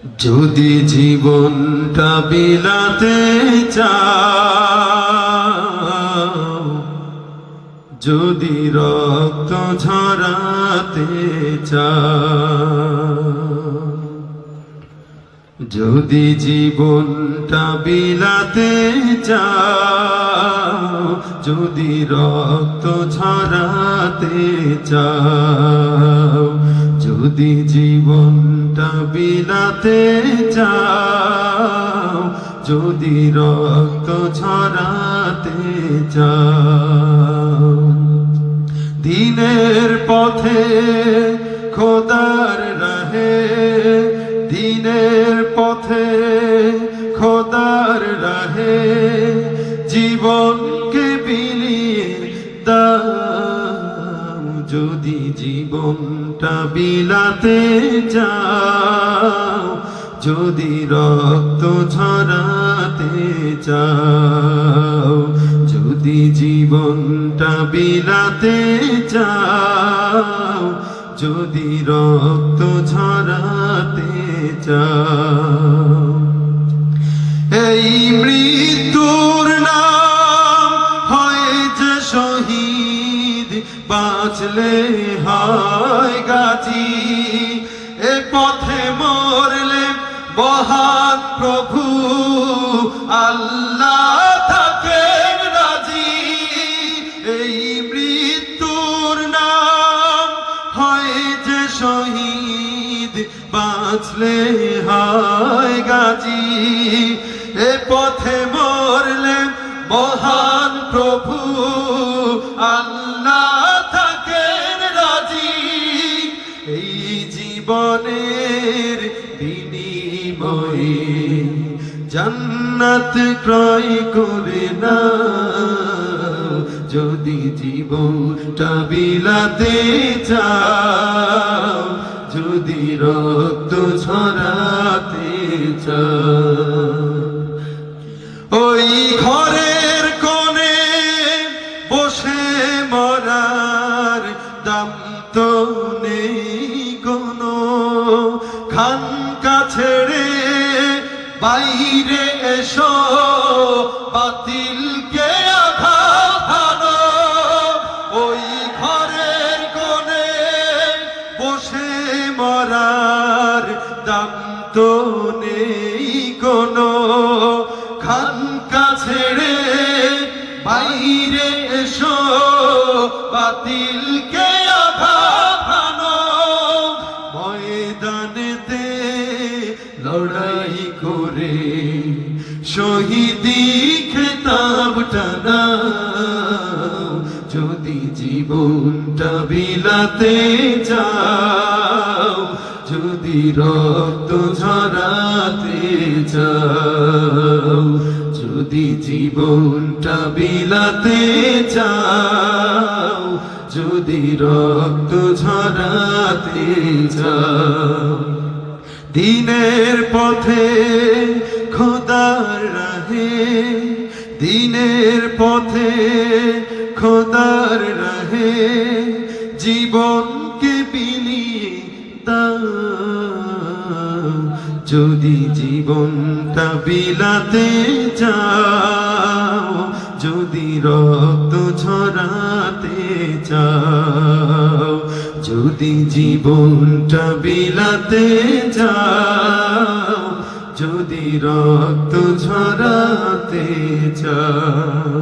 যদি জীবনটা বিলাতে চাও, যদি রক্ত ঝরাতে চাও, যদি জীবনটা বিলাতে চাও, যদি রক্ত ঝরাতে চাও, যদি জীবনটা বিলাতে চাও, যদি রক্ত ঝরাতে চাও, দিনের পথে খোদার রাহে, দিনের পথে খোদার রাহে জীবনকে বিলিয়ে দাও, যদি জীবনটা বিলাতে চাও, যদি রক্ত ঝরাতে চাও, যদি জীবনটা বিলাতে চাও, যদি রক্ত ঝরাতে চাও। এই মৃত্যুর নাম হয় যে শহীদ, বাঁচলে হয় গাজী, এ পথে মরলে মহান প্রভু আল্লাহ থাকেন রাজি। এই মৃত্যুর নাম হয় যে শহীদ, বাঁচলে হয় গাজী, এ পথে মরলে মহান প্রভু আল্লাহ থাকেন রাজি। এই জীবনের বিনিময়ে জান্নাত ক্রয় করে নাও, যদি জীবনটা বিলাতে চাও, যদি রক্ত ঝরাতে চাও। ওই ঘরের কোণে বসে মরার দাম তো নেই কোনো, খানকা ছেড়ে বাইরে এসো, বাতিলকে আঘাত হানো। ওই ঘরের কোণে বসে মরার দাম তো নেই কোনো, খানকা ছেড়ে বাইরে এসো, বাতিলকে আঘাত হানো। ময়দানেতে লড়াই করে শহীদি খেতাবটা নাও, যদি জীবনটা বিলাতে চাও, যদি রক্ত ঝরাতে চাও, যদি জীবনটা বিলাতে চাও, যদি রক্ত ঝরাতে চাও। দিনের পথে খোদার রাহে, দিনের পথে খোদার রাহে জীবনকে বিলিয়ে দাও, যদি জীবনটা বিলাতে চাও, যদি রক্ত ঝরাতে চাও, যদি জীবনটা বিলাতে চাও, যদি রক্ত ঝরাতে চাও।